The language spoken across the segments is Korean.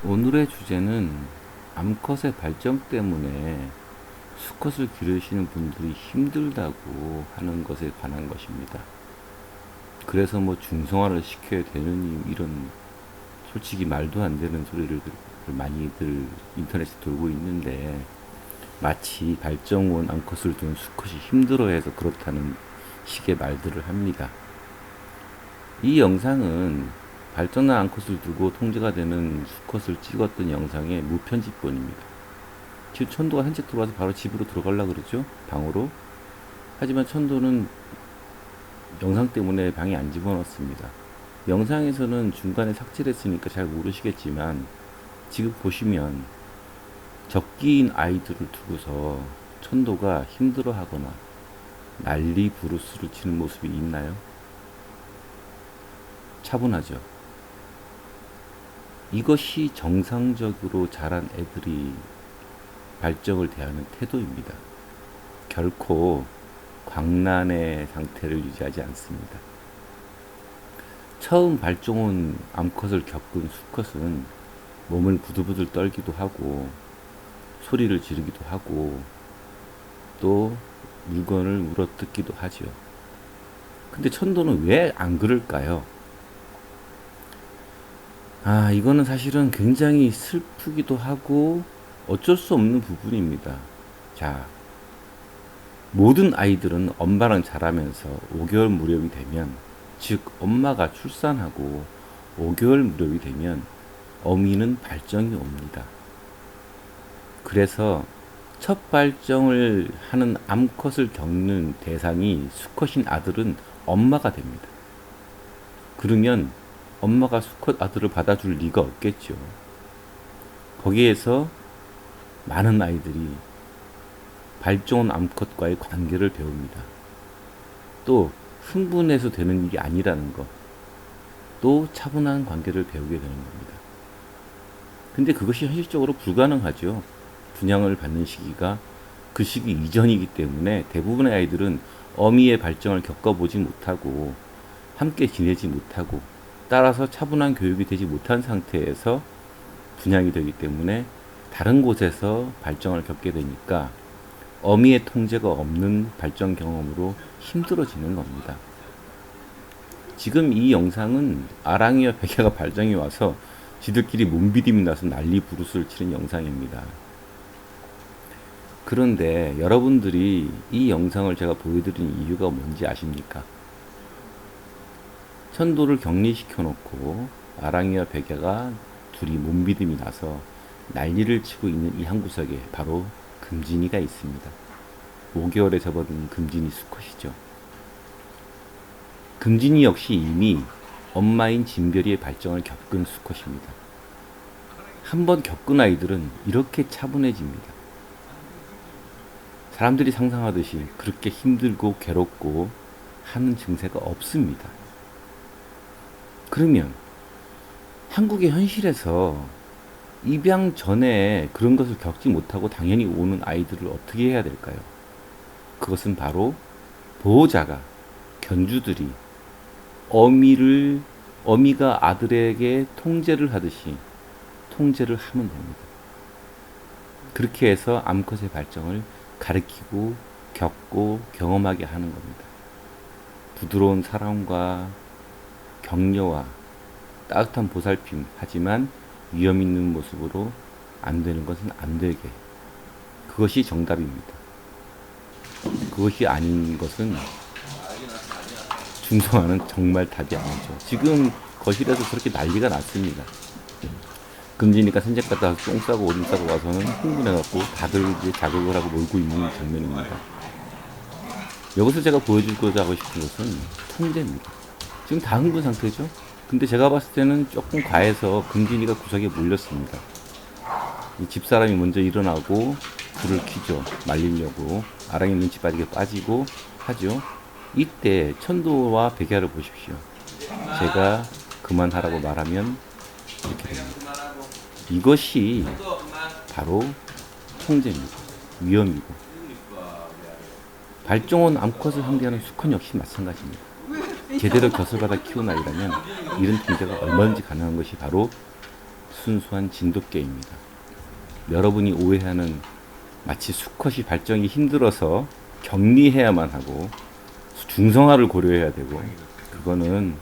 오늘의 주제는 암컷의 발정 때문에 수컷을 기르시는 분들이 힘들다고 하는 것에 관한 것입니다. 그래서 뭐 중성화를 시켜야 되는 이런 솔직히 말도 안 되는 소리를 많이들 인터넷에 돌고 있는데 마치 발정온 암컷을 둔 수컷이 힘들어해서 그렇다는 식의 말들을 합니다. 이 영상은 발정난 암컷을 두고 통제가 되는 수컷을 찍었던 영상의 무편집본입니다. 지금 천도가 산책 들어와서 바로 집으로 들어가려고 그러죠. 방으로. 하지만 천도는 영상 때문에 방에 안 집어넣습니다. 영상에서는 중간에 삭제를 했으니까 잘 모르시겠지만 지금 보시면 적기인 아이들을 두고서 천도가 힘들어하거나 난리 부르스를 치는 모습이 있나요? 차분하죠. 이것이 정상적으로 자란 애들이 발정을 대하는 태도입니다. 결코 광란의 상태를 유지하지 않습니다. 처음 발정온 암컷을 겪은 수컷은 몸을 부들부들 떨기도 하고 소리를 지르기도 하고 또 물건을 물어뜯기도 하죠. 근데 천도는 왜 안 그럴까요? 이거는 사실은 굉장히 슬프기도 하고 어쩔 수 없는 부분입니다. 자, 모든 아이들은 엄마랑 자라면서 5개월 무렵이 되면, 즉 엄마가 출산하고 5개월 무렵이 되면 어미는 발정이 옵니다. 그래서 첫 발정을 하는 암컷을 겪는 대상이 수컷인 아들은 엄마가 됩니다. 그러면 엄마가 수컷 아들을 받아줄 리가 없겠죠. 거기에서 많은 아이들이 발정한 암컷과의 관계를 배웁니다. 또 흥분해서 되는 일이 아니라는 것, 또 차분한 관계를 배우게 되는 겁니다. 근데 그것이 현실적으로 불가능하죠. 분양을 받는 시기가 그 시기 이전이기 때문에 대부분의 아이들은 어미의 발정을 겪어보지 못하고 함께 지내지 못하고 따라서 차분한 교육이 되지 못한 상태에서 분양이 되기 때문에 다른 곳에서 발정을 겪게 되니까 어미의 통제가 없는 발정 경험으로 힘들어지는 겁니다. 지금 이 영상은 아랑이와 백야가 발정이 와서 지들끼리 몸비림이 나서 난리 부르스를 치는 영상입니다. 그런데 여러분들이 이 영상을 제가 보여드린 이유가 뭔지 아십니까? 천도를 격리시켜 놓고 아랑이와 백야가 둘이 몸비림이 나서 난리를 치고 있는 이 한 구석에 바로 금진이가 있습니다. 5개월에 접어든 금진이 수컷이죠. 금진이 역시 이미 엄마인 진별이의 발정을 겪은 수컷입니다. 한번 겪은 아이들은 이렇게 차분해집니다. 사람들이 상상하듯이 그렇게 힘들고 괴롭고 하는 증세가 없습니다. 그러면 한국의 현실에서 입양 전에 그런 것을 겪지 못하고 당연히 오는 아이들을 어떻게 해야 될까요? 그것은 바로 보호자가, 견주들이 어미가 아들에게 통제를 하듯이 통제를 하면 됩니다. 그렇게 해서 암컷의 발정을 가르치고 겪고 경험하게 하는 겁니다. 부드러운 사랑과 격려와 따뜻한 보살핌, 하지만 위험 있는 모습으로 안 되는 것은 안 되게. 그것이 정답입니다. 그것이 아닌 것은 중성화는 정말 답이 아니죠. 지금 거실에서 그렇게 난리가 났습니다. 금지니까 산책 갔다 와서 똥 싸고 오줌 싸고 와서는 흥분해갖고 다들 이제 자극을 하고 놀고 있는 장면입니다. 여기서 제가 보여주고자 하고 싶은 것은 통제입니다. 지금 다 흥분 상태죠? 근데 제가 봤을 때는 조금 과해서 금진이가 구석에 몰렸습니다. 집사람이 먼저 일어나고 불을 켜죠. 말리려고. 아랑이 눈치 빠지게 빠지고 하죠. 이때 천도와 백야를 보십시오. 제가 그만하라고 말하면 이렇게 됩니다. 이것이 바로 통제입니다. 위험이고. 발정온 암컷을 상대하는 수컷 역시 마찬가지입니다. 제대로 곁을 받아 키운 아이라면 이런 통제가 얼마든지 가능한 것이 바로 순수한 진돗개입니다. 여러분이 오해하는 마치 수컷이 발정이 힘들어서 격리해야만 하고 중성화를 고려해야 되고, 그거는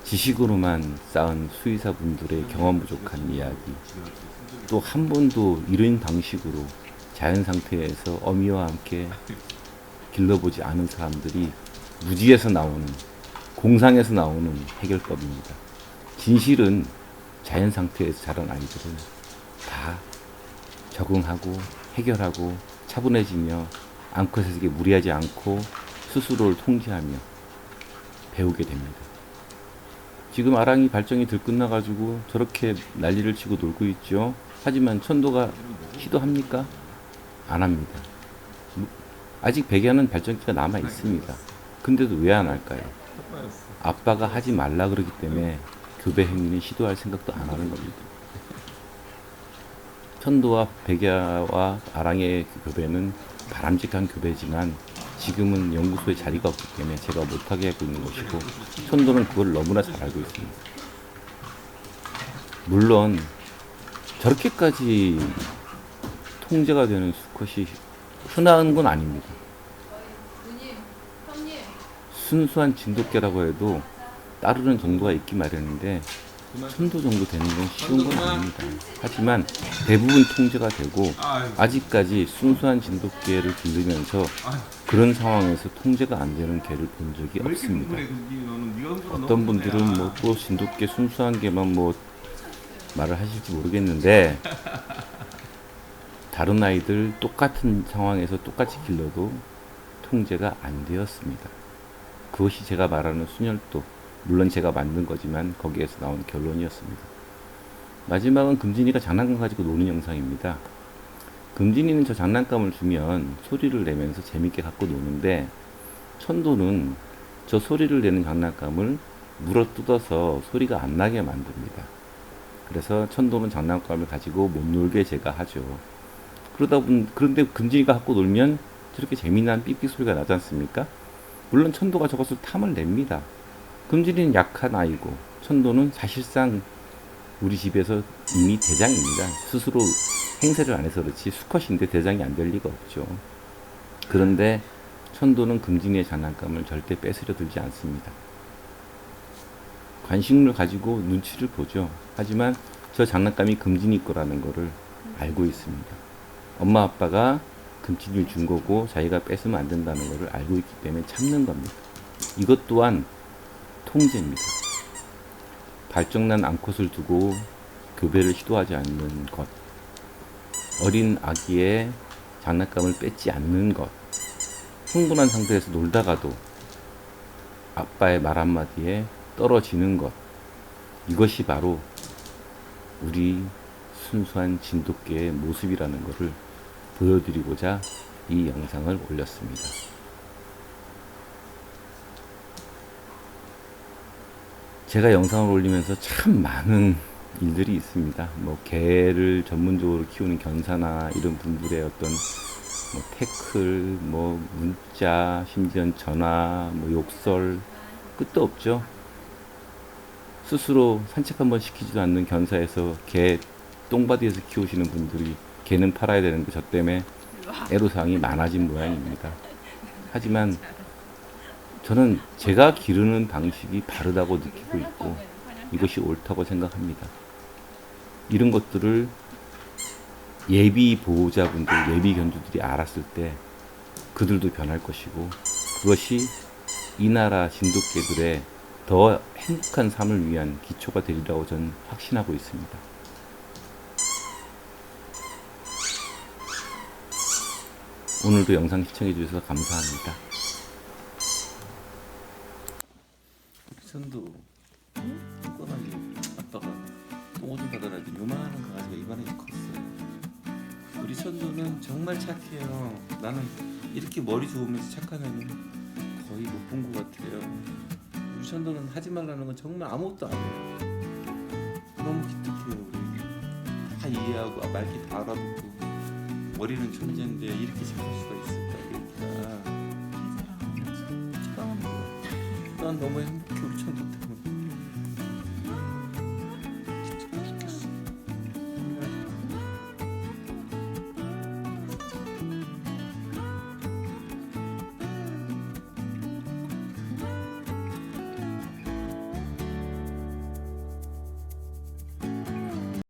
지식으로만 쌓은 수의사분들의 경험 부족한 이야기, 또 한 번도 이런 방식으로 자연 상태에서 어미와 함께 길러보지 않은 사람들이 무지에서 나오는, 공상에서 나오는 해결법입니다. 진실은 자연 상태에서 자란 아이들은 다 적응하고 해결하고 차분해지며 암컷에게 무리하지 않고 스스로를 통제하며 배우게 됩니다. 지금 아랑이 발정이 들끝나가지고 저렇게 난리를 치고 놀고 있죠. 하지만 천도가 시도합니까? 안 합니다. 아직 백야는 발정기가 남아 있습니다. 근데도 왜 안 할까요? 아빠가 하지 말라 그러기 때문에 교배 행위는 시도할 생각도 안 하는 겁니다. 천도와 백야와 아랑의 교배는 바람직한 교배지만 지금은 연구소에 자리가 없기 때문에 제가 못하게 하고 있는 것이고, 천도는 그걸 너무나 잘 알고 있습니다. 물론 저렇게까지 통제가 되는 수컷이 흔한 건 아닙니다. 순수한 진돗개라고 해도 따르는 정도가 있기 마련인데 천도 정도 되는 건 쉬운 건 아닙니다. 하지만 대부분 통제가 되고, 아직까지 순수한 진돗개를 기르면서 그런 상황에서 통제가 안 되는 개를 본 적이 없습니다. 어떤 분들은 뭐 또 진돗개 순수한 개만 뭐 말을 하실지 모르겠는데, 다른 아이들 똑같은 상황에서 똑같이 길러도 통제가 안 되었습니다. 그것이 제가 말하는 순혈도, 물론 제가 만든 거지만 거기에서 나온 결론이었습니다. 마지막은 금진이가 장난감 가지고 노는 영상입니다. 금진이는 저 장난감을 주면 소리를 내면서 재밌게 갖고 노는데, 천도는 저 소리를 내는 장난감을 물어뜯어서 소리가 안 나게 만듭니다. 그래서 천도는 장난감을 가지고 못 놀게 제가 하죠. 그런데 금진이가 갖고 놀면 저렇게 재미난 삐삐 소리가 나지 않습니까? 물론 천도가 저것을 탐을 냅니다. 금진이는 약한 아이고, 천도는 사실상 우리 집에서 이미 대장입니다. 스스로 행세를 안 해서 그렇지 수컷인데 대장이 안 될 리가 없죠. 그런데 천도는 금진이의 장난감을 절대 뺏으려 들지 않습니다. 관심을 가지고 눈치를 보죠. 하지만 저 장난감이 금진이 거라는 거를 알고 있습니다. 엄마 아빠가 금진이를 준 거고 자기가 뺏으면 안 된다는 거를 알고 있기 때문에 참는 겁니다. 이것 또한 통제입니다. 발정난 암컷을 두고 교배를 시도하지 않는 것, 어린 아기의 장난감을 뺏지 않는 것, 흥분한 상태에서 놀다가도 아빠의 말 한마디에 떨어지는 것, 이것이 바로 우리 순수한 진돗개의 모습이라는 것을 보여드리고자 이 영상을 올렸습니다. 제가 영상을 올리면서 참 많은 일들이 있습니다. 뭐 개를 전문적으로 키우는 견사나 이런 분들의 어떤 뭐 태클, 뭐 문자, 심지어 전화, 뭐 욕설 끝도 없죠. 스스로 산책 한번 시키지도 않는 견사에서 개 똥바디에서 키우시는 분들이 개는 팔아야 되는데 저 때문에 애로사항이 많아진 모양입니다. 하지만 저는 제가 기르는 방식이 바르다고 느끼고 있고 이것이 옳다고 생각합니다. 이런 것들을 예비 보호자분들, 예비 견주들이 알았을 때 그들도 변할 것이고, 그것이 이 나라 진돗개들의 더 행복한 삶을 위한 기초가 되리라고 저는 확신하고 있습니다. 오늘도 영상 시청해 주셔서 감사합니다. 선도 꼼꼼하게 아빠가 똥오줌 받아라지 요만한 강아지가 입안에 컸어요. 우리 선도는 정말 착해요. 나는 이렇게 머리 좋으면서 착한 애는 거의 못 본 것 같아요. 우리 선도는 하지 말라는 건 정말 아무것도 안 해요. 너무 기특해요. 우리 다 이해하고 말귀 다 알아듣고, 머리는 존재인데 이렇게 착할 수가 있을까. 그러니까 난 너무 행복해.